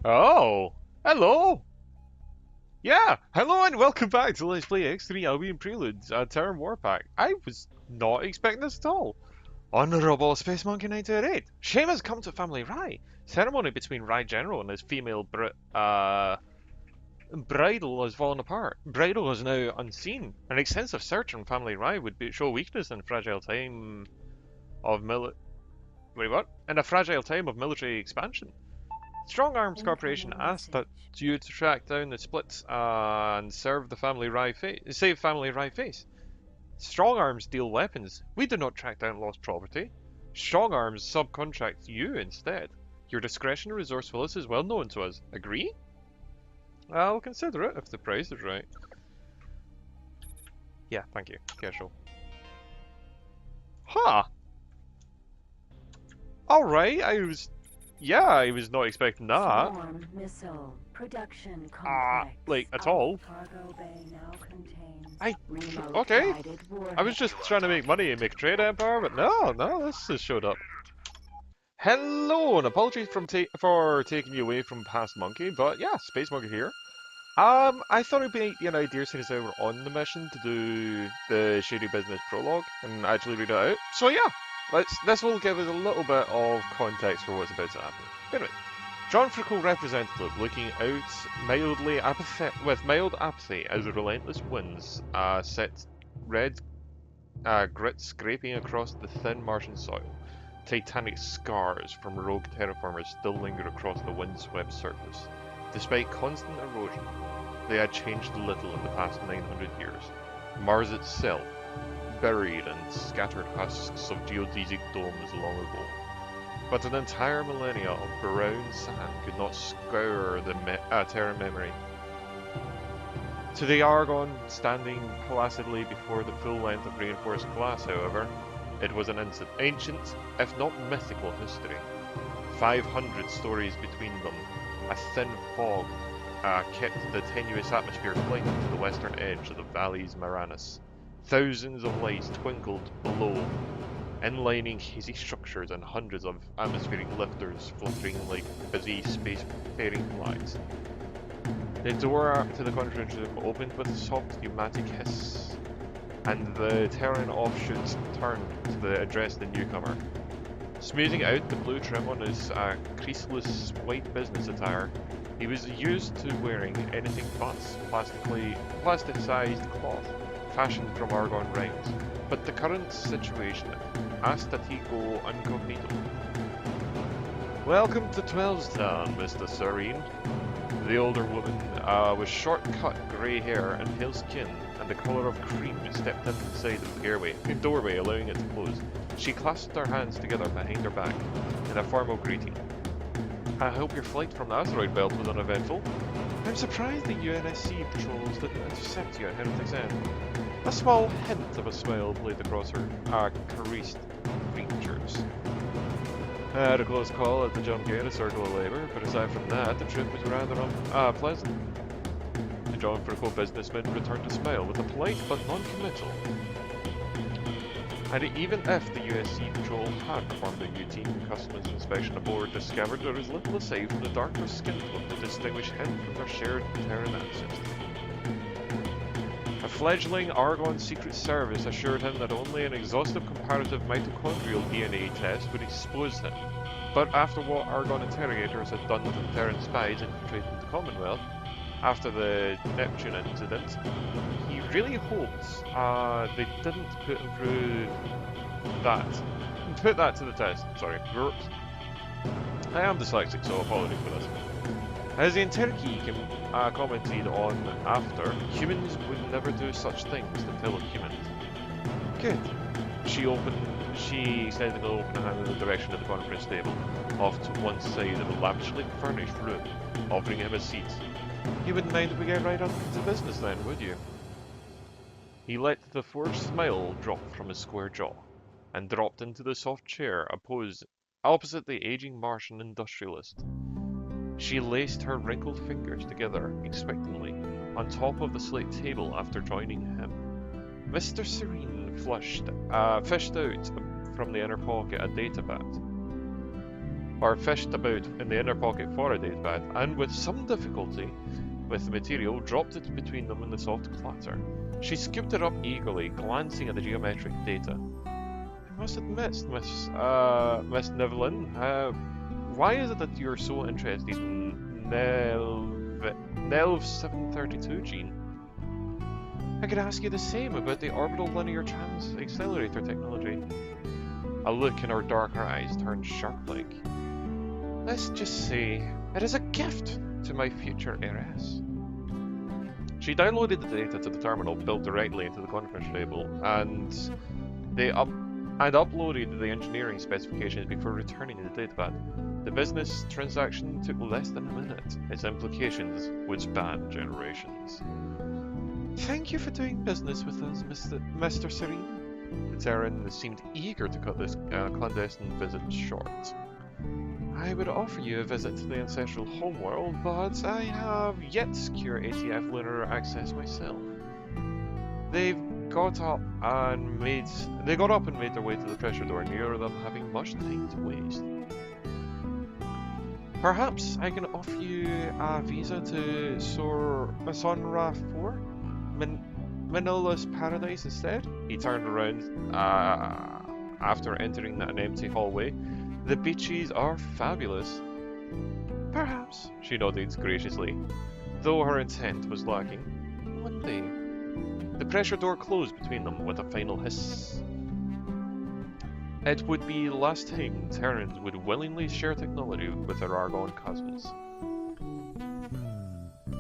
Oh, hello. Yeah, hello and welcome back to Let's Play X3AP and Preludes, Terran Warpack. I was not expecting this at all. Honourable Space Monkey 928. Shame has come to family Rye. Ceremony between Rye General and his female bridal has fallen apart. Bridal is now unseen. An extensive search on family Rye would show weakness in fragile time of Wait, what? In a fragile time of military expansion. Strong Arms Corporation Incoming asked that message. you to track down the splits and serve the save family Rye face. Strong Arms deal weapons. We do not track down lost property. Strong Arms subcontracts you instead. Your discretion and resourcefulness is well known to us. Agree? I'll consider it if the price is right. Yeah, thank you. Casual. Huh. Alright, I was not expecting that. Swarm missile production complex. Like, at Alpha all. cargo bay now contains I, remote okay. guided I was warhead. just trying to make money and make a trade empire, but no, this has showed up. Hello, and apologies for taking you away from past Monkey, but yeah, Space Monkey here. I thought it'd be an idea since I were on the mission to do the Shady Business prologue and actually read it out. So yeah, this will give us a little bit of context for what's about to happen. Anyway, John Frickle representative looking out with mild apathy as the relentless winds set red grit scraping across the thin Martian soil. Titanic scars from rogue terraformers still linger across the windswept surface. Despite constant erosion, they had changed little in the past 900 years. Mars itself, buried in scattered husks of geodesic domes long ago. But an entire millennia of brown sand could not scour the Terran memory. To the Argon standing placidly before the full length of reinforced glass, however, it was an ancient, if not mythical, history. 500 stories between them, a thin fog kept the tenuous atmosphere clinging to the western edge of the valley's Maranus. Thousands of lights twinkled below, inlining hazy structures and hundreds of atmospheric lifters floating like busy spacefaring flags. The door to the conference room opened with a soft pneumatic hiss, and the Terran offshoots turned to address the newcomer. Smoothing out the blue trim on his creaseless white business attire, he was used to wearing anything but plasticized cloth fashioned from argon rings. But the current situation asked that he go incognito. Welcome to Twelvestown, Mr. Serene. The older woman, with short-cut grey hair and pale skin and the colour of cream, stepped inside the doorway, allowing it to close. She clasped her hands together behind her back in a formal greeting. I hope your flight from the asteroid belt was uneventful. I'm surprised the UNSC patrols didn't intercept you at Heretic's End. A small hint of a smile played across her creased features. I had a close call at the jump gate, a circle of labour, but aside from that, the trip was rather pleasant. The John Frickle businessman returned a smile with a polite but non-committal. And even if the USC patrol had performed a routine customs inspection aboard, discovered there was little aside from the darker skin tone to distinguish him from their shared Terran ancestry. A fledgling Argon Secret Service assured him that only an exhaustive comparative mitochondrial DNA test would expose him. But after what Argon interrogators had done to the Terran spies infiltrating the Commonwealth, after the Neptune incident, he really hopes they didn't put him through that. Put that to the test. Sorry. I am dyslexic, so apologies for this. As the interrogee commented on after, humans would never do such things to fellow humans. Good. She extended an open hand in the direction of the conference table, off to one side of a lavishly furnished room, offering him a seat. You wouldn't mind if we get right on to business then, would you? He let the forced smile drop from his square jaw, and dropped into the soft chair opposite the aging Martian industrialist. She laced her wrinkled fingers together expectantly on top of the slate table after joining him. Mr. Serene fished out from the inner pocket a data pad. or fished about in the inner pocket for a datapad, and with some difficulty with the material, dropped it between them in the soft clatter. She scooped it up eagerly, glancing at the geometric data. I must admit, Miss Nivelin, why is it that you're so interested in NELV 732 gene? I could ask you the same about the orbital linear trans accelerator technology. A look in her darker eyes turned shark-like. Let's just say it is a gift to my future heiress. She downloaded the data to the terminal built directly into the conference table, and uploaded the engineering specifications before returning to the datapad. The business transaction took less than a minute. Its implications would span generations. Thank you for doing business with us, Mr. Serene. The Terran seemed eager to cut this clandestine visit short. I would offer you a visit to the ancestral homeworld, but I have yet to secure ATF lunar access myself. They got up and made their way to the pressure door, neither of them having much time to waste. Perhaps I can offer you a visa to Sonra 4? Manila's Paradise instead? He turned around after entering an empty hallway. The beaches are fabulous. Perhaps, she nodded graciously, though her intent was lacking. One day. The pressure door closed between them with a final hiss. It would be the last time Terrans would willingly share technology with their Argon cousins.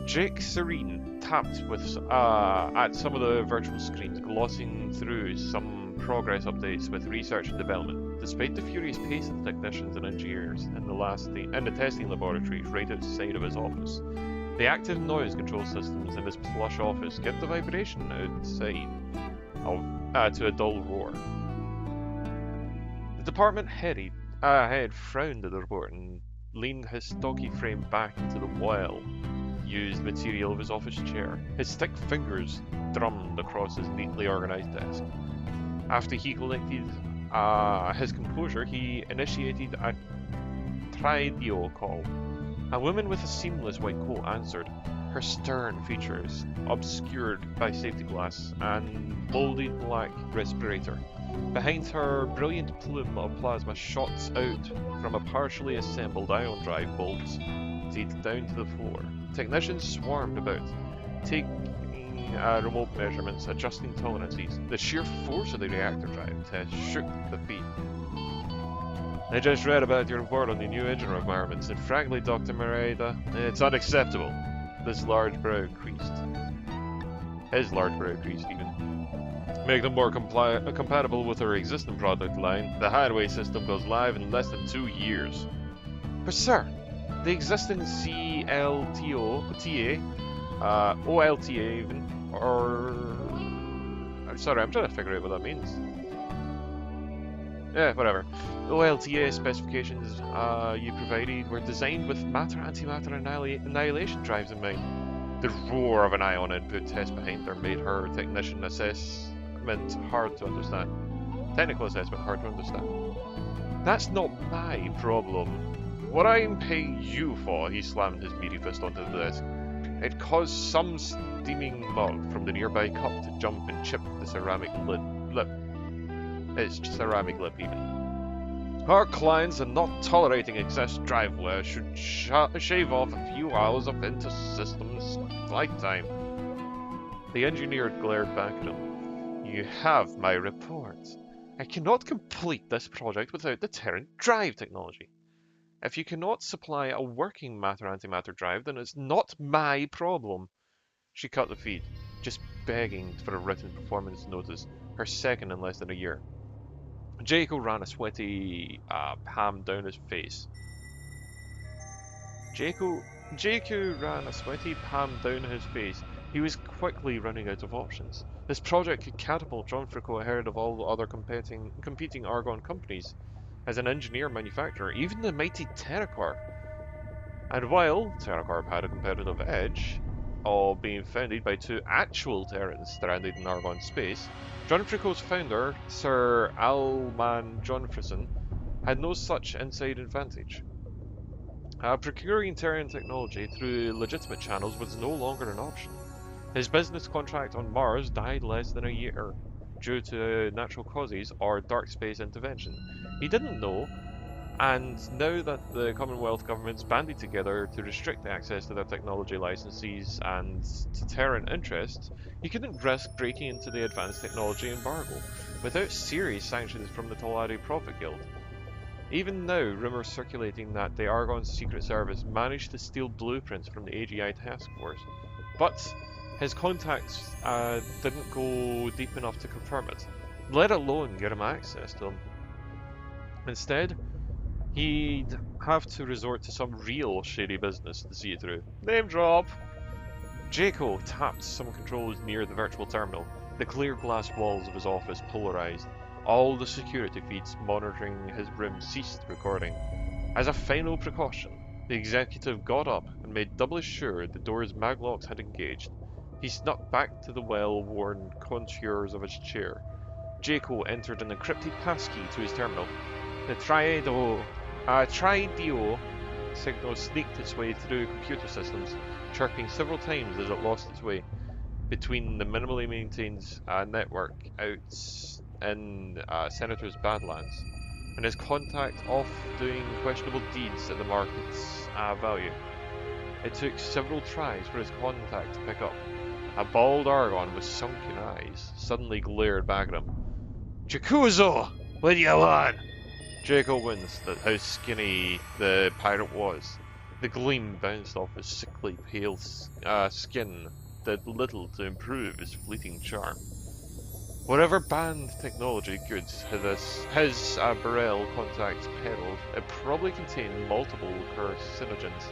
Jake Serene tapped at some of the virtual screens, glossing through some progress updates with research and development. Despite the furious pace of the technicians and engineers in the testing laboratories right outside of his office, the active noise control systems in his plush office give the vibration outside to a dull roar. The department head frowned at the report and leaned his stocky frame back into the well-used material of his office chair. His thick fingers drummed across his neatly organized desk. After he collected his composure, he initiated a tridio call. A woman with a seamless white coat answered, her stern features obscured by safety glass and molded black respirator. Behind her, brilliant plume of plasma shot out from a partially assembled ion drive bolt feed down to the floor. Technicians swarmed about, taking remote measurements, adjusting tolerances. The sheer force of the reactor drive test shook the feed. I just read about your report on the new engine requirements, and frankly, Dr. Merida, it's unacceptable. This large brow creased. His large brow creased, even. Make them more compatible with our existing product line. The highway system goes live in less than 2 years. But sir, the existing CLTO, TA, OLTA even, or... Sorry, I'm trying to figure out what that means. Yeah, whatever. The OLTA specifications you provided were designed with matter-antimatter annihilation drives in mind. The roar of an ion input test behind her made her technical assessment hard to understand. That's not my problem. What I'm paying you for, he slammed his meaty fist onto the desk. It caused some steaming mug from the nearby cup to jump and chip the ceramic lip. Its ceramic lip even. Our clients are not tolerating excess drive wear should shave off a few hours of inter-systems flight time. The engineer glared back at him. You have my report. I cannot complete this project without the Terran drive technology. If you cannot supply a working matter-antimatter drive, then it's not my problem. She cut the feed, just begging for a written performance notice, her second in less than a year. Jaco ran a sweaty palm down his face. Jaco ran a sweaty palm down his face. He was quickly running out of options. This project could catapult John Frico ahead of all the other competing Argon companies. As an engineer manufacturer, even the mighty TerraCorp. And while TerraCorp had a competitive edge, all being founded by 2 actual Terrans stranded in Argon space, John Frico's founder, Sir Alman Johnfrisson, had no such inside advantage. Procuring Terran technology through legitimate channels was no longer an option. His business contract on Mars died less than a year due to natural causes or dark space intervention. He didn't know, and now that the Commonwealth governments banded together to restrict access to their technology licenses and to Terran interests, he couldn't risk breaking into the advanced technology embargo without serious sanctions from the Taladi Prophet Guild. Even now, rumours circulating that the Argonne Secret Service managed to steal blueprints from the AGI task force, but his contacts didn't go deep enough to confirm it, let alone get him access to them. Instead, he'd have to resort to some real shady business to see it through. Name drop! Jaco tapped some controls near the virtual terminal. The clear glass walls of his office polarized. All the security feeds monitoring his room ceased recording. As a final precaution, the executive got up and made doubly sure the door's maglocks had engaged. He snuck back to the well-worn contours of his chair. Jaco entered an encrypted passkey to his terminal. The Tridio signal sneaked its way through computer systems, chirping several times as it lost its way between the minimally maintained network out in Senator's Badlands, and his contact off doing questionable deeds at the market's value. It took several tries for his contact to pick up. A bald Argon with sunken eyes suddenly glared back at him. "Jacuzo! What do you want?" Jaco winced at how skinny the pirate was. The gleam bounced off his sickly pale skin, did little to improve his fleeting charm. Whatever banned technology goods his Burrell contact peddled, it probably contained multiple carcinogens.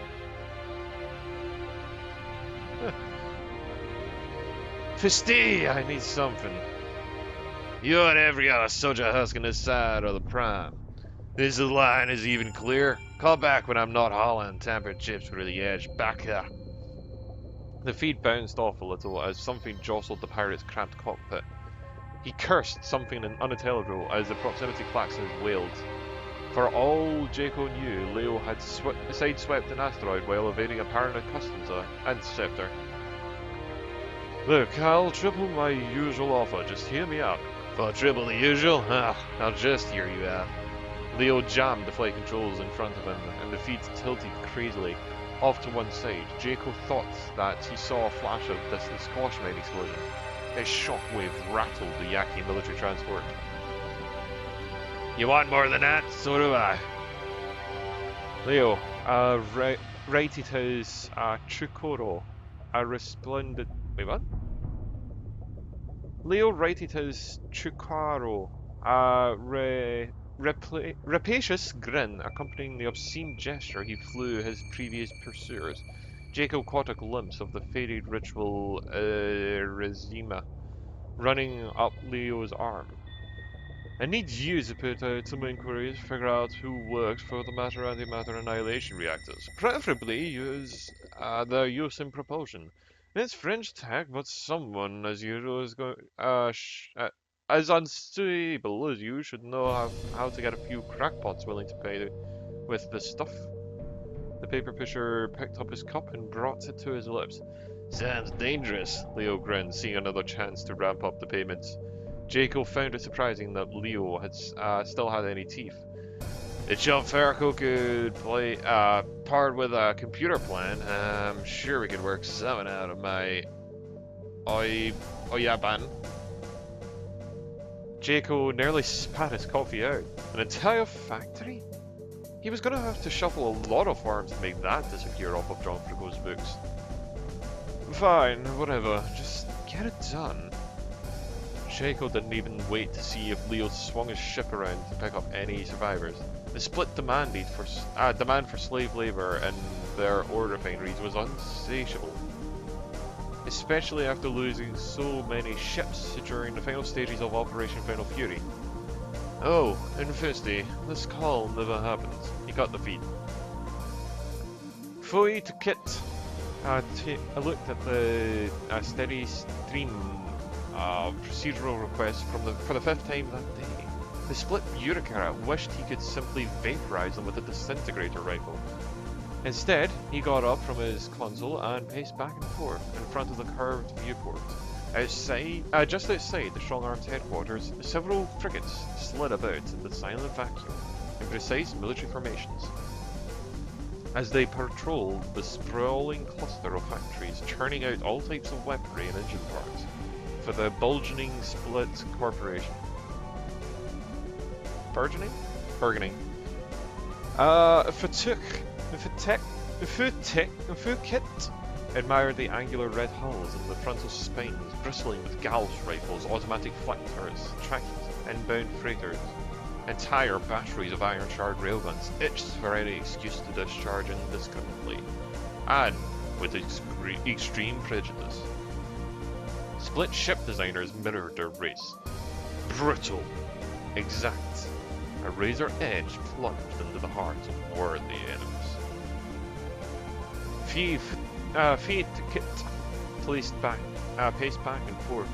Fisty, I need something. You and every other soldier husking this side of the prime. This line is even clear. Call back when I'm not hauling tampered chips through the edge. Back here. The feed bounced off a little as something jostled the pirate's cramped cockpit. He cursed something unintelligible as the proximity klaxons wailed. For all Jaco knew, Leo had sideswept an asteroid while evading a paranoid customs interceptor. Look, I'll triple my usual offer, just hear me out. For triple the usual? I'll just hear you out. Leo jammed the flight controls in front of him, and the feed tilted crazily off to one side. Jaco thought that he saw a flash of distant squash mine explosion. A shockwave rattled the Yaki military transport. You want more than that? So do I. Leo righted his Chukoro, a resplendent... Wait, what? Leo righted his Chukaro, rapacious grin accompanying the obscene gesture he flew his previous pursuers. Jacob caught a glimpse of the faded ritual Rezima running up Leo's arm. I need you to put out some inquiries, figure out who works for the matter-antimatter annihilation reactors. Preferably use their use in propulsion. It's French tech, but someone as usual is going as unstable as you should know how to get a few crackpots willing to pay with this stuff. The paper pusher picked up his cup and brought it to his lips. Sounds dangerous, Leo grinned, seeing another chance to ramp up the payments. Jaco found it surprising that Leo had still had any teeth. If John Farco could play part with a computer plan, I'm sure we could work something out of my Oyaban. Jaco nearly spat his coffee out. An entire factory? He was going to have to shuffle a lot of farms to make that disappear off of John Farco's books. Fine, whatever, just get it done. Jaco didn't even wait to see if Leo swung his ship around to pick up any survivors. The split demand for slave labor in their ore refineries was insatiable, especially after losing so many ships during the final stages of Operation Final Fury. Oh, and Fisty, this call never happened. He got the feed. Fully to kit. I looked at the steady stream of procedural requests for the fifth time that day. The split bureaucrat wished he could simply vaporize them with a disintegrator rifle. Instead, he got up from his console and paced back and forth in front of the curved viewport. Just outside the Strong Arms headquarters, several frigates slid about in the silent vacuum, in precise military formations. As they patrolled the sprawling cluster of factories churning out all types of weaponry and engine parts for the burgeoning Split Corporation. Burgeoning? Fukit admired the angular red hulls and the frontal spines bristling with Gauss rifles, automatic flak turrets, tracked inbound freighters. Entire batteries of iron-shard railguns itched for any excuse to discharge indiscriminately, and with extreme prejudice. Split ship designers mirrored their race. Brutal, exact, a razor edge plunged into the hearts of worthy enemies. Paced back and forth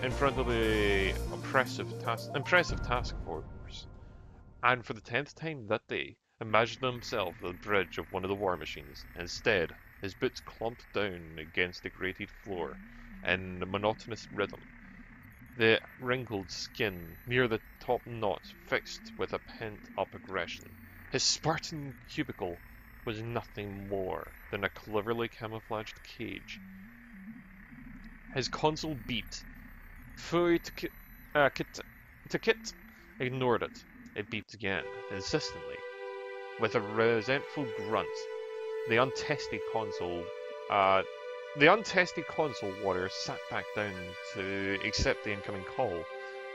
in front of the impressive task force, and for the 10th time that day, imagined himself at the bridge of one of the war machines. Instead, his boots clumped down against the grated floor in a monotonous rhythm. The wrinkled skin near the top knot fixed with a pent-up aggression. His Spartan cubicle was nothing more than a cleverly camouflaged cage. His console beeped. Kit ignored it. It beeped again, insistently. With a resentful grunt, the untested console warrior sat back down to accept the incoming call.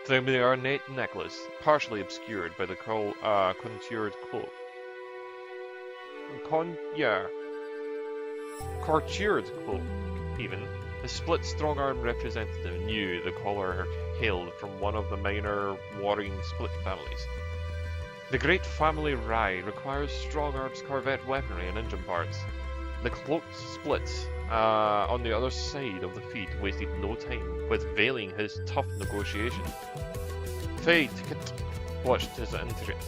The ornate necklace, partially obscured by the contoured cloak. Contoured cloak, even. The split strong-arm representative knew the caller hailed from one of the minor warring split families. The great family Rye requires strong arms corvette weaponry and engine parts. The cloaked splits on the other side of the feed wasted no time with veiling his tough negotiation. Fate watched his intricate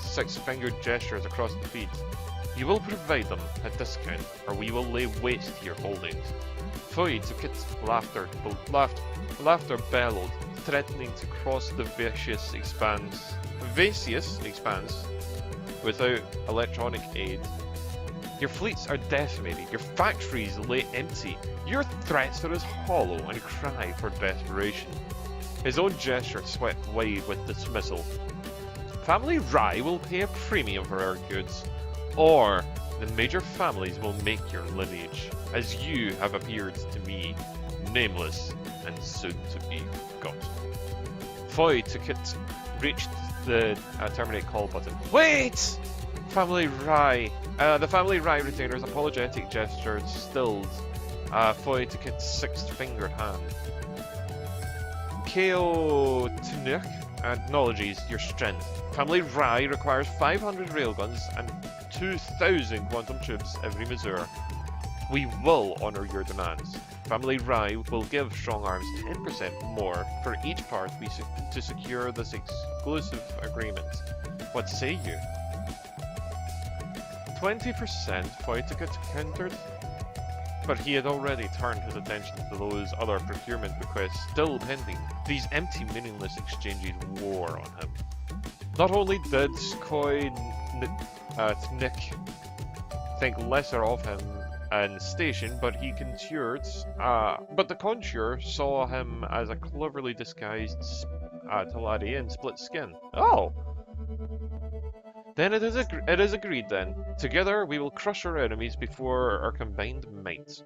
six-fingered gestures across the feed. You will provide them a discount, or we will lay waste to your holdings. Foytikit's laughter bellowed, threatening to cross the vacuous expanse without electronic aid. Your fleets are decimated, your factories lay empty, your threats are as hollow and cry for desperation. His own gesture swept wide with dismissal. Family Rye will pay a premium for our goods, or the major families will make your lineage, as you have appeared to me, nameless and soon to be forgotten. Foytikit reached the terminate call button. Wait! Family Rye. The Family Rye retainer's apologetic gesture stilled Foytikit's six-fingered hand. Ko Tnuk acknowledges your strength. Family Rye requires 500 railguns and 2,000 quantum tubes every measure. We will honor your demands. Family Rye will give Strong Arms 10% more for each part to secure this exclusive agreement. What say you? 20% Foytikit countered, but he had already turned his attention to those other procurement requests still pending. These empty, meaningless exchanges wore on him. Not only did Nick think lesser of him and station, but the conjurer saw him as a cleverly disguised Taladi in split skin. Oh! Then it is agreed then. Together we will crush our enemies before our combined might.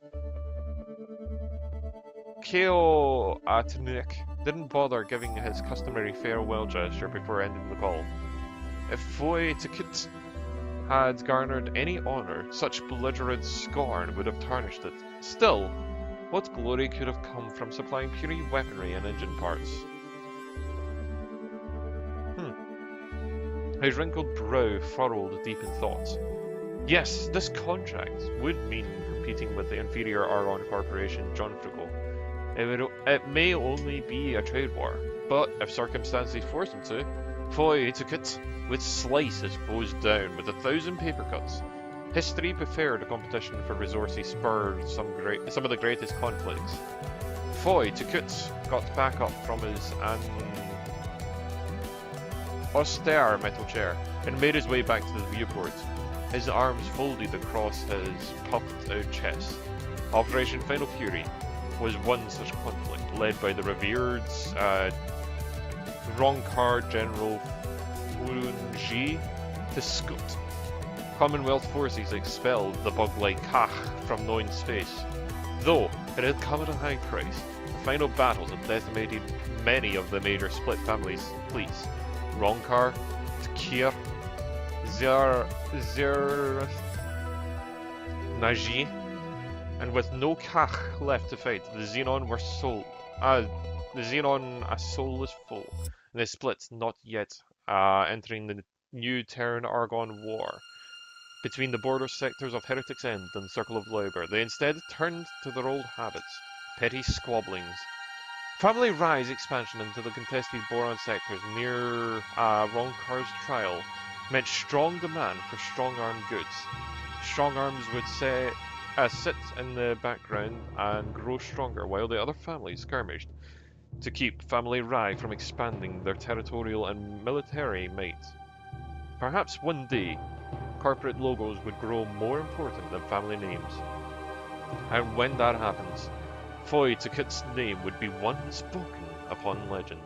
Ko Atnik didn't bother giving his customary farewell gesture before ending the call. If Foytikit had garnered any honor, such belligerent scorn would have tarnished it. Still, what glory could have come from supplying pure weaponry and engine parts? His wrinkled brow furrowed deep in thought. Yes, this contract would mean competing with the inferior Aron Corporation, John Frugal. It may only be a trade war, but if circumstances force him to, Foy took it, would slice his foes down with 1,000 paper cuts. History preferred a competition for resources spurred some of the greatest conflicts. Foy took it, got back up from his austere metal chair, and made his way back to the viewport. His arms folded across his puffed-out chest. Operation Final Fury was one such conflict, led by the revered Ronkar General Furunji Tiskut. Commonwealth forces expelled the bug-like Kach from known space. Though it had come at a high price, the final battles had decimated many of the major split families' fleets. Ronkar, Tkir, Naji, and with no Kach left to fight, the Xenon a soulless foe. And the splits not yet entering the new Terran Argon War between the border sectors of Heretic's End and Circle of Labour. They instead turned to their old habits, petty squabblings. Family Rye's expansion into the contested Boron sectors near Ronkar's trial meant strong demand for strong-armed goods. Strong arms would sit in the background and grow stronger while the other families skirmished to keep Family Rye from expanding their territorial and military might. Perhaps one day, corporate logos would grow more important than family names. And when that happens, Foy Tukut's name would be one spoken upon legend.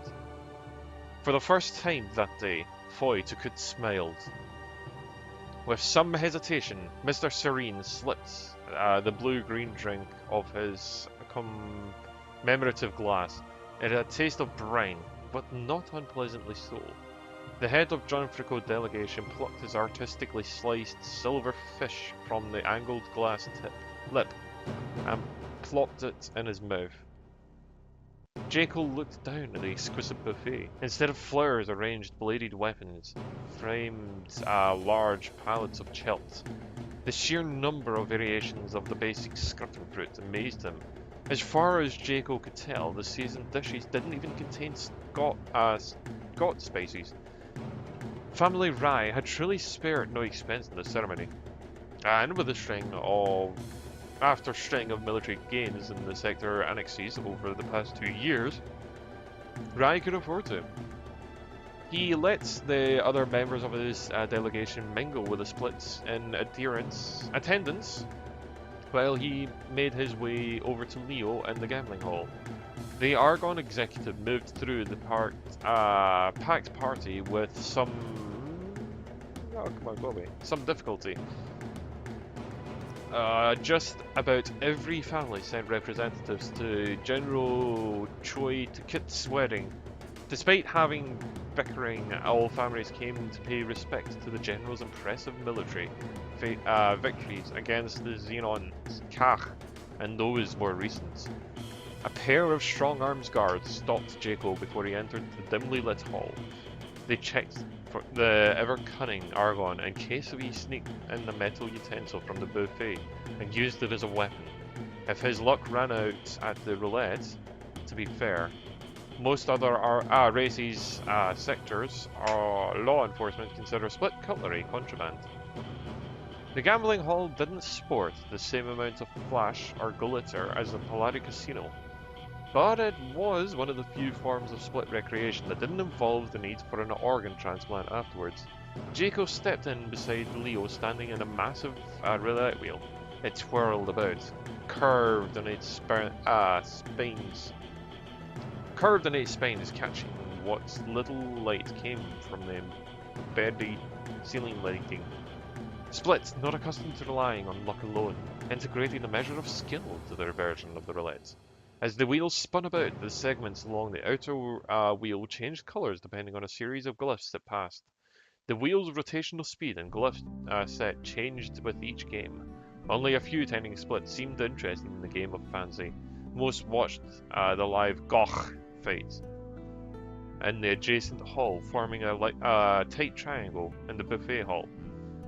For the first time that day, Foy Tukut smiled. With some hesitation, Mr. Serene slipped the blue-green drink of his commemorative glass. It had a taste of brine, but not unpleasantly so. The head of John Frico's delegation plucked his artistically sliced silver fish from the angled glass lip and plopped it in his mouth. Jacob looked down at the exquisite buffet. Instead of flowers arranged bladed weapons, framed large pallets of chelt. The sheer number of variations of the basic scruffing fruit amazed him. As far as Jacob could tell, the seasoned dishes didn't even contain Scot spices. Family Rye had truly spared no expense in the ceremony, and with a string of military gains in the sector annexes over the past 2 years, Rye could afford to. He let the other members of his delegation mingle with the splits in attendance, while he made his way over to Leo and the gambling hall. The Argon executive moved through the packed party with some difficulty. Just about every family sent representatives to General Choi Tukut's wedding. Despite having bickering, all families came to pay respect to the general's impressive military victories against the Xenon, Kach, and those more recent. A pair of strong arms guards stopped Jacob before he entered the dimly lit hall. They checked for the ever-cunning Argon in case he sneaked in the metal utensil from the buffet and used it as a weapon. If his luck ran out at the roulette, to be fair, most other races' sectors or law enforcement consider split cutlery contraband. The gambling hall didn't sport the same amount of flash or glitter as the Palladium Casino, but it was one of the few forms of split recreation that didn't involve the need for an organ transplant afterwards. Jacob stepped in beside Leo, standing in a massive roulette wheel. It twirled about, curved on its spines, catching what little light came from the embedded ceiling lighting. Split, not accustomed to relying on luck alone, integrated a measure of skill to their version of the roulette. As the wheels spun about, the segments along the outer wheel changed colours depending on a series of glyphs that passed. The wheel's rotational speed and glyph set changed with each game. Only a few attending Split seemed interested in the game of fancy. Most watched the live Goch fight in the adjacent hall, forming a tight triangle in the buffet hall.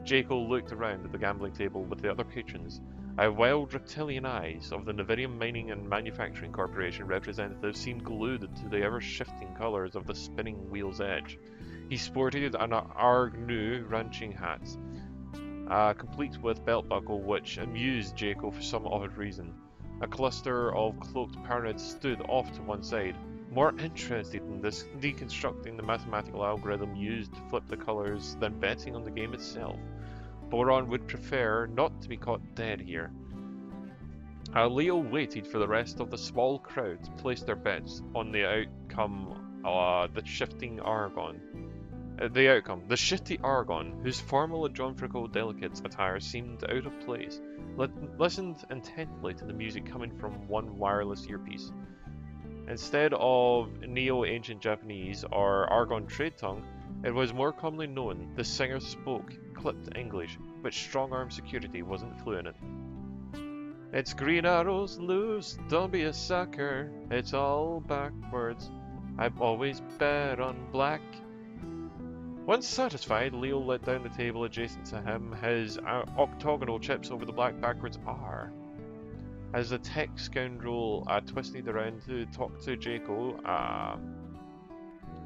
Jacob looked around at the gambling table with the other patrons. Wild reptilian eyes of the Navidium Mining and Manufacturing Corporation representative seemed glued to the ever-shifting colours of the spinning wheel's edge. He sported an Argnu ranching hat, complete with belt buckle, which amused Jaco for some odd reason. A cluster of cloaked pyramids stood off to one side, more interested in this deconstructing the mathematical algorithm used to flip the colours than betting on the game itself. Boron would prefer not to be caught dead here. Leo waited for the rest of the small crowd to place their bets on the outcome, the shifting Argon. The shifty Argon, whose formal and John Frico delicate attire seemed out of place, listened intently to the music coming from one wireless earpiece. Instead of Neo-Ancient Japanese or Argon trade tongue, it was more commonly known the singer spoke clipped English, but strong-arm security wasn't fluent in. It's green arrows loose, don't be a sucker, it's all backwards. I've always bet on black. Once satisfied, Leo let down the table adjacent to him, his octagonal chips over the black backwards R. As the tech scoundrel twisted around to talk to Jaco,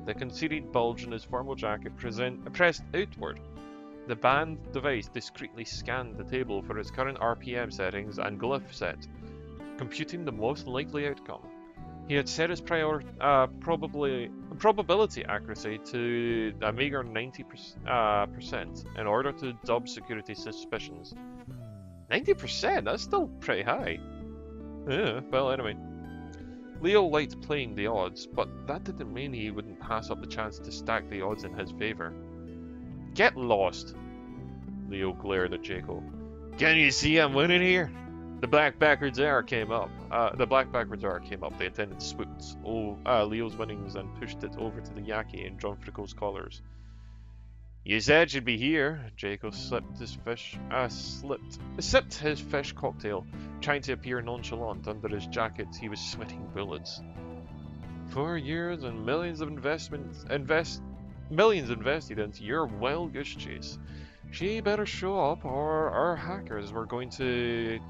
the conceited bulge in his formal jacket pressed outward. The band device discreetly scanned the table for its current RPM settings and glyph set, computing the most likely outcome. He had set his probability accuracy to a meager 90% in order to dub security suspicions. 90%? That's still pretty high. Yeah, well, anyway. Leo liked playing the odds, but that didn't mean he wouldn't pass up the chance to stack the odds in his favour. Get lost! Leo glared at Jaco. Can you see I'm winning here? The black backwards R came up. The attendant swooped Leo's winnings and pushed it over to the Yaki in John Frico's collars. You said you'd be here. Jaco sipped his fish cocktail, trying to appear nonchalant. Under his jacket, he was sweating bullets. 4 years and millions invested into your wild goose chase. She better show up, or our hackers were going to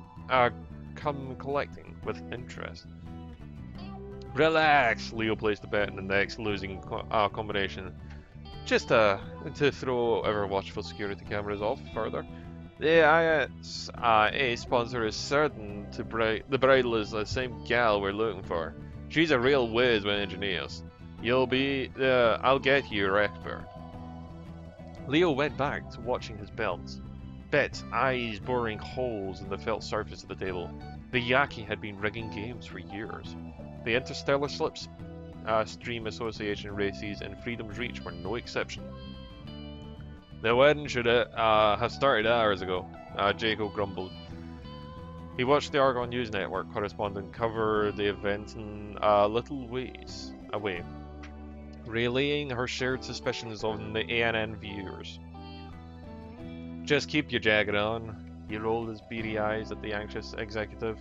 come collecting with interest. Relax. Leo placed the bet in the next losing combination. Just to throw ever watchful security cameras off further. The ISA sponsor is certain the bridal is the same gal we're looking for. She's a real whiz with engineers. I'll get you your expert. Leo went back to watching his belts. Bet, eyes boring holes in the felt surface of the table. The Yaki had been rigging games for years. The Interstellar Stream Association races in Freedom's Reach were no exception. The wedding should have started hours ago, Jaco grumbled. He watched the Argon News Network correspondent cover the event in a little ways away, relaying her shared suspicions on the ANN viewers. Just keep your jacket on. He rolled his beady eyes at the anxious executive.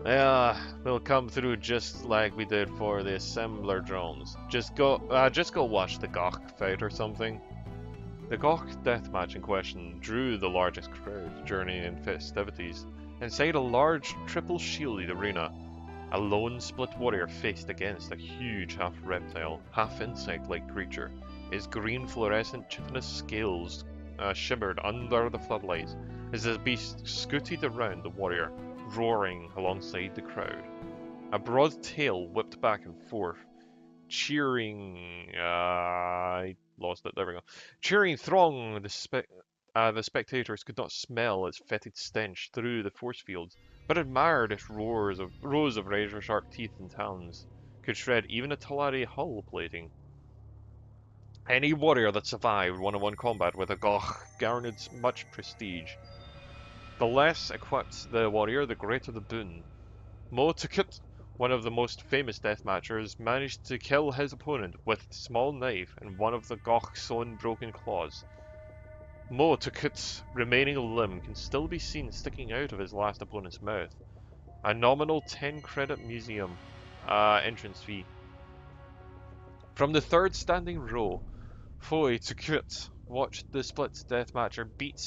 We'll come through just like we did for the assembler drones. Just go watch the Gok fight or something. The Gok deathmatch in question drew the largest crowd journeying in festivities. Inside a large triple-shielded arena, a lone split warrior faced against a huge half-reptile, half-insect-like creature. His green fluorescent chitinous scales shimmered under the floodlights as the beast scooted around the warrior, roaring alongside the crowd. A broad tail whipped back and forth, cheering... I lost it, there we go. Cheering throng, the spectators could not smell its fetid stench through the force fields, but admired its rows of razor-sharp teeth and talons, could shred even a Talari hull plating. Any warrior that survived one-on-one combat with a Goch garnered much prestige. The less equipped the warrior, the greater the boon. Mo Tukut, one of the most famous deathmatchers, managed to kill his opponent with a small knife and one of the Goch's own broken claws. Mo Tukut's remaining limb can still be seen sticking out of his last opponent's mouth. A nominal 10-credit museum entrance fee. From the third standing row, Foy Tukut watched the split deathmatcher beat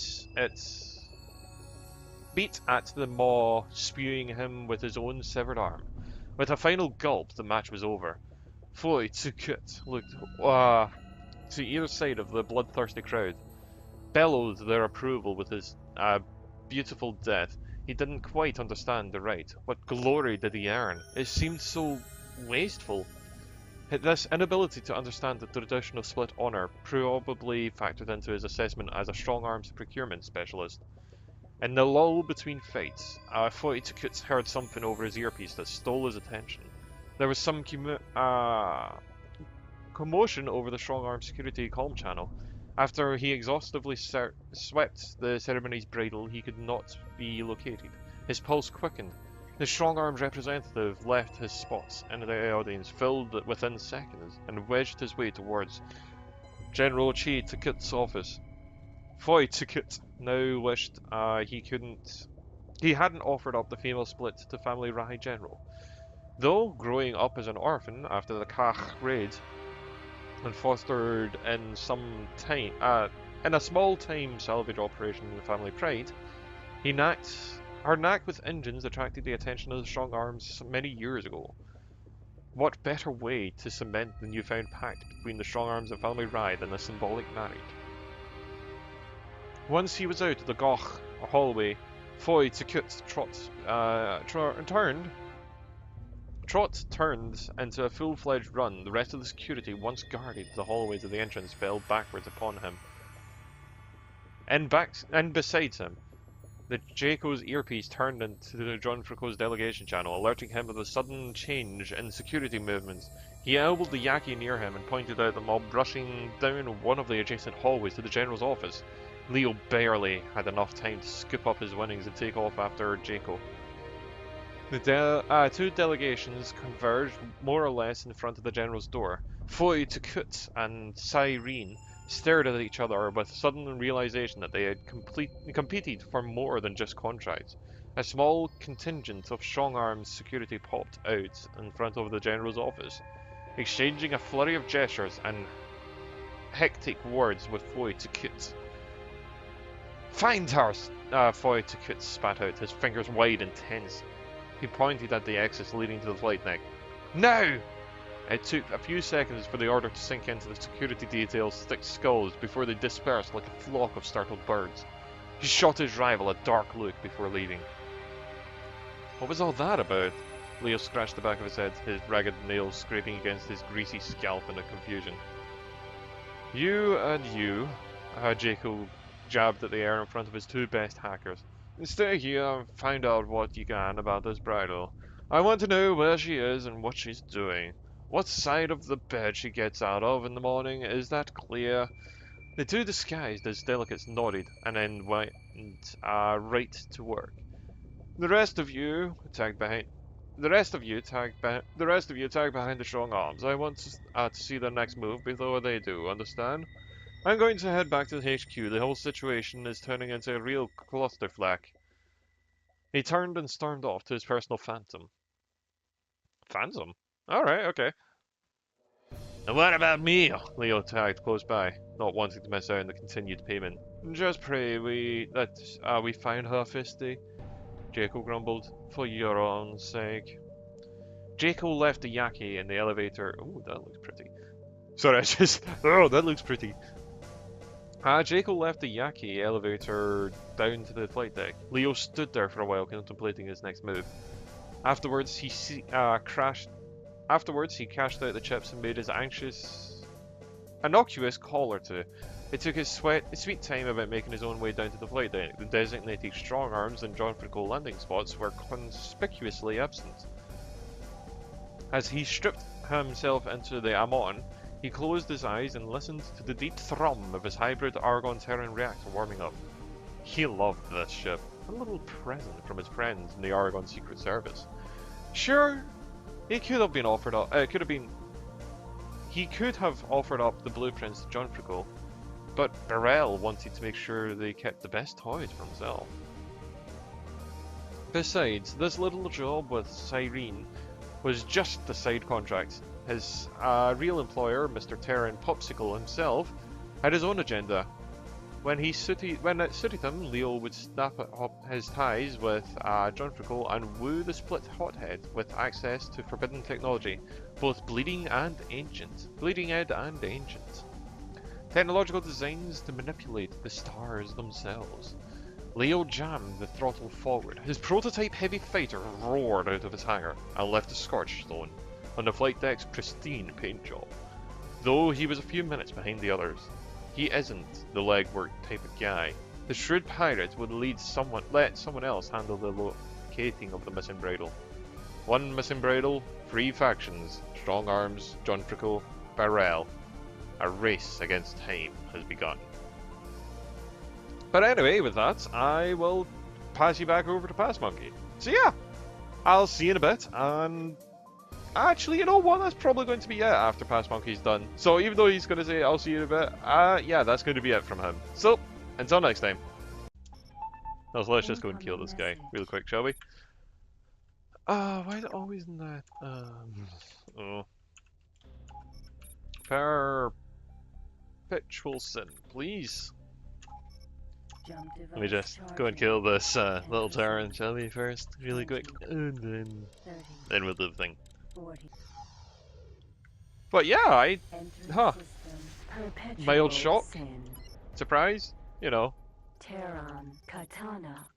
at the maw, spewing him with his own severed arm. With a final gulp, the match was over. Foy Tukut to either side of the bloodthirsty crowd, bellowed their approval with his beautiful death. He didn't quite understand the rite. What glory did he earn? It seemed so wasteful. This inability to understand the traditional split honour probably factored into his assessment as a strong arms procurement specialist. In the lull between fights, Foyt heard something over his earpiece that stole his attention. There was some commotion over the strong arm security comm channel. After he exhaustively swept the ceremony's bridle, he could not be located. His pulse quickened. The strong arms representative left his spots in the audience filled within seconds and wedged his way towards General Chi Takut's office. Foy Takut now wished he hadn't offered up the female split to Family Rai General. Though growing up as an orphan after the Kach raid and fostered in in a small-time salvage operation in the family pride, her knack with engines attracted the attention of the strong arms many years ago. What better way to cement the newfound pact between the strong arms and Family Rai than a symbolic marriage? Once he was out of the Goch hallway, Foy Takut Trot turned into a full-fledged run. The rest of the security, once guarded the hallways of the entrance, fell backwards upon him. And beside him, the Jaco's earpiece turned into John Franco's delegation channel, alerting him of the sudden change in security movements. He elbowed the Yaki near him and pointed out the mob rushing down one of the adjacent hallways to the general's office. Leo barely had enough time to scoop up his winnings and take off after Jaco. The two delegations converged more or less in front of the general's door. Foy Takut and Cyrene stared at each other with sudden realization that they had competed for more than just contracts. A small contingent of strong arms security popped out in front of the general's office, exchanging a flurry of gestures and hectic words with Foy Takut. "Find her!" Foy Takut spat out, his fingers wide and tense. He pointed at the exits leading to the flight deck. "Now!" It took a few seconds for the order to sink into the security detail's thick skulls before they dispersed like a flock of startled birds. He shot his rival a dark look before leaving. What was all that about? Leo scratched the back of his head, his ragged nails scraping against his greasy scalp in a confusion. "You and you," Jaco jabbed at the air in front of his two best hackers. "Stay here and find out what you can about this bridal. I want to know where she is and what she's doing. What side of the bed she gets out of in the morning, is that clear?" The two disguised as delegates nodded and then went right to work. The rest of you tag behind the strong arms. I want to see their next move before they do, understand? I'm going to head back to the HQ. The whole situation is turning into a real clusterfuck. He turned and stormed off to his personal phantom. Phantom? Alright, okay. "And what about me?" Leo tagged close by, not wanting to miss out on the continued payment. "Just pray we find her, Fisty," Jaco grumbled, "for your own sake." Jaco left the Yaki in the elevator. Oh, that looks pretty. Sorry, that looks pretty. Jaco left the Yaki elevator down to the flight deck. Leo stood there for a while contemplating his next move. Afterwards, he cashed out the chips and made his innocuous call or two. It took his sweet time about making his own way down to the flight deck. The designated strong arms and John Franco landing spots were conspicuously absent. As he stripped himself into the Amon, he closed his eyes and listened to the deep thrum of his hybrid Argon Terran reactor warming up. He loved this ship. A little present from his friends in the Argon Secret Service. Sure, he could have offered up the blueprints to John Franco, but Burrell wanted to make sure they kept the best toys for himself. Besides, this little job with Cyrene was just a side contract. His real employer, Mr. Terran Popsicle himself, had his own agenda. When it suited him, Leo would snap up his ties with John Franco and woo the split hothead with access to forbidden technology, both bleeding edge and ancient. Technological designs to manipulate the stars themselves. Leo jammed the throttle forward. His prototype heavy fighter roared out of his hangar and left a scorched zone on the flight deck's pristine paint job. Though he was a few minutes behind the others, he isn't the legwork type of guy. The shrewd pirate would let someone else handle the locating of the missing bridle. One missing bridle, 3 factions, strong arms, John Trico, Barrel. A race against time has begun. But anyway, with that, I will pass you back over to Pass Monkey. So yeah, I'll see you in a bit, and actually, you know what, that's probably going to be it after Pass Monkey's done. So even though he's going to say, I'll see you in a bit, yeah, that's going to be it from him. So, until next time. So let's just go and kill this guy real quick, shall we? Why is it always in that? Oh. Perpetual sin, please. Let me just go and kill this little Terran, shall we, first, really quick, and then we'll do the thing. But yeah, mild shock, surprise, you know. Terran Katana.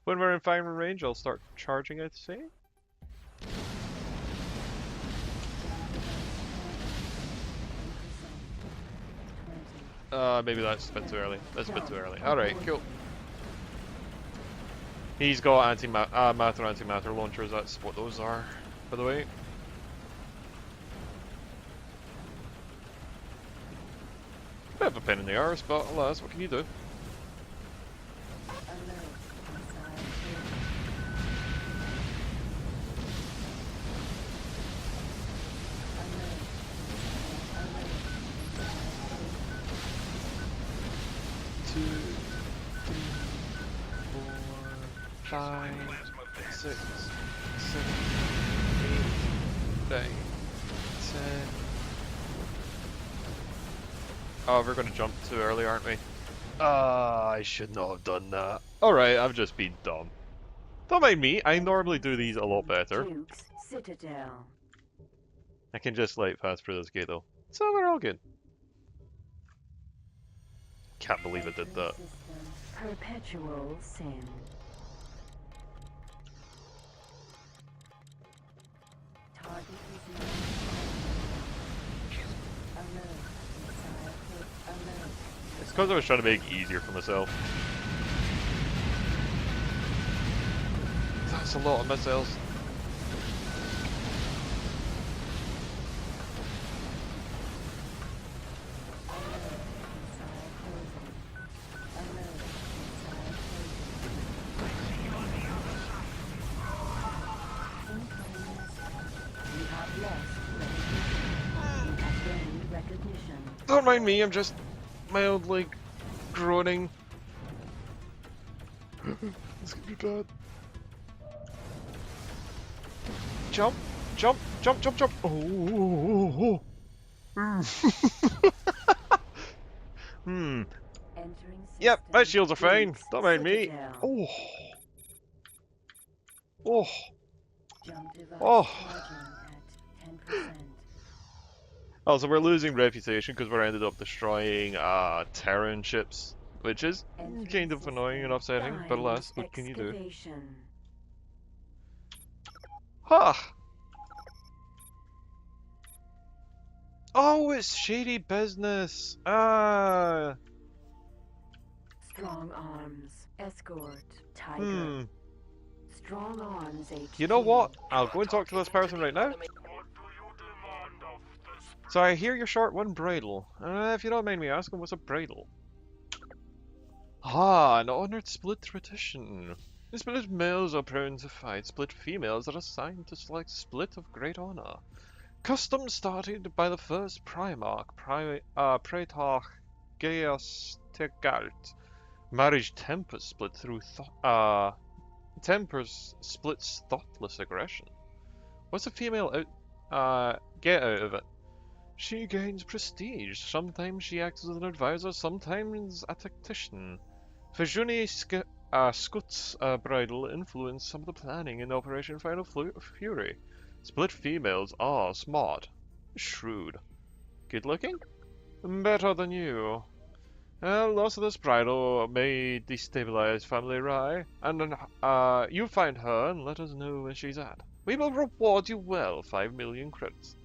When we're in firing range, I'll start charging, I'd say. Maybe that's a bit too early. That's a bit too early. Alright, cool. He's got antimatter launchers, that's what those are, by the way. Bit of a pain in the arse, but alas, what can you do? Five, 6, 7, 8, 9, 10. Oh, we're gonna jump too early, aren't we? I should not have done that. Alright, I've just been dumb. Don't mind me, I normally do these a lot better. Citadel. I can just light fast through this gate though. So we're all good. Can't believe I did that. Perpetual sin. Target is not alert. Alert. It's because I was trying to make it easier for myself. That's a lot of missiles. Don't mind me, I'm just mildly groaning. This could be bad. Jump, jump, jump, jump, jump. Oh. Yep, my shields are fine. Don't mind me. Oh. Oh. Oh. Oh, so we're losing reputation because we're ended up destroying Terran ships, which is kind of annoying and upsetting, but alas, what can you do? Ha! Huh. Oh, it's Shady business! Ah! Strong arms, escort, tiger. Strong arms, HQ. You know what? I'll go and talk to this person right now. So I hear you're short one bridle. If you don't mind me asking, what's a bridle? Ah, an honored split tradition. The split males are prone to fight. Split females are assigned to select split of great honor. Custom started by the first Primarch, Praetor Gaius Tegalt. Marriage tempers split through tempers splits thoughtless aggression. What's a female get out of it? She gains prestige. Sometimes she acts as an advisor, sometimes a tactician. Fajuni Scott's bridal influenced some of the planning in Operation Final Fury. Split females are smart. Shrewd. Good looking? Better than you. Loss of this bridal may destabilize family Rai, and then, you find her and let us know where she's at. We will reward you well, 5 million credits.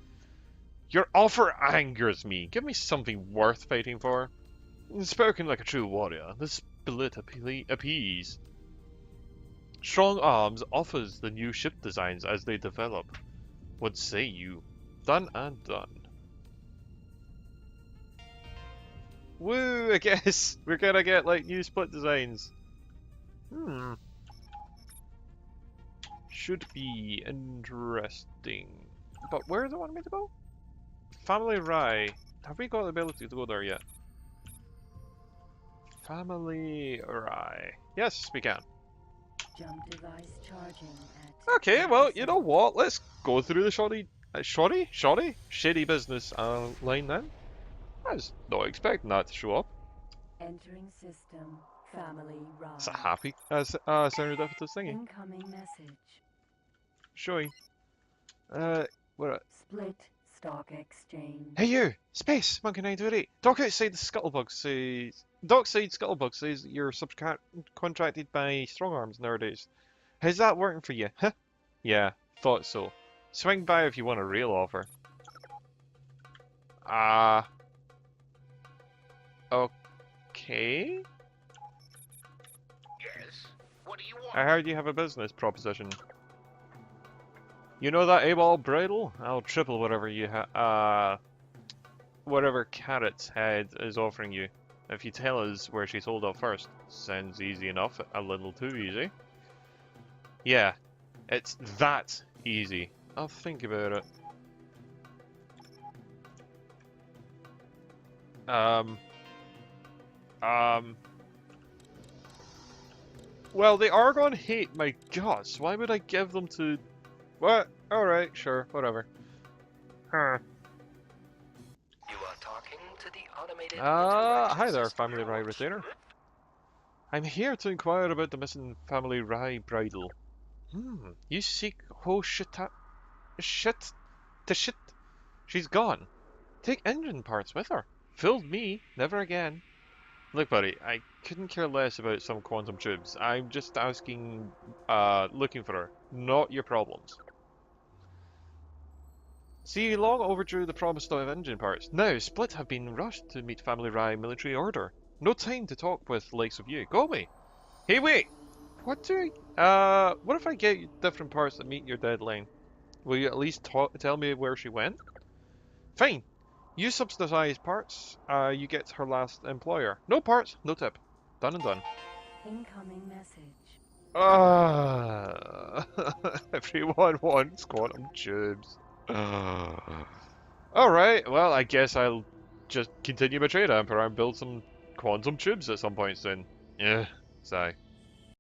Your offer angers me. Give me something worth fighting for. Spoken like a true warrior, this split appease. Strong Arms offers the new ship designs as they develop. What say you? Done and done. Woo, I guess we're gonna get like new split designs. Should be interesting. But where does it want me to go? Family Rai. Have we got the ability to go there yet? Family Rai. Yes, we can. Jump device charging at Okay, well, you 10%. know what? Let's go through the Shady business line then. I was not expecting that to show up. Entering system. Family Rise. It's a happy serendipitous thingy. Incoming message. Showing. Where? Split stock exchange. Hey you! Space! Monkey 928! Dockside Scuttlebug says that you're subcontracted by Strong Arms nowadays. How's that working for you? Huh? Yeah, thought so. Swing by if you want a real offer. Okay? Yes? What do you want? I heard you have a business proposition. You know that AWOL bridal? I'll triple whatever you whatever Carrot's Head is offering you. If you tell us where she sold out first. Sounds easy enough, a little too easy. Yeah, it's that easy. I'll think about it. Well, they are gonna hate my guts. Why would I give them to... What? Alright, sure, whatever. Huh. You are talking to the automated Hi there, system. Family Rai retainer. I'm here to inquire about the missing Family Rai bridal. You seek whole shit to shit. She's gone. Take engine parts with her. Fooled me, never again. Look, buddy, I couldn't care less about some quantum tubes. I'm just asking, looking for her, not your problems. See, long overdue the promised of engine parts. Now, Split have been rushed to meet Family Rai military order. No time to talk with the likes of you. Go away. Hey, wait! What if I get you different parts that meet your deadline? Will you at least tell me where she went? Fine. You subsidize parts, you get her last employer. No parts, no tip. Done and done. Incoming message. Everyone wants quantum tubes. Alright, well, I guess I'll just continue my trade Emperor and build some quantum tubes at some point soon. Yeah, sigh.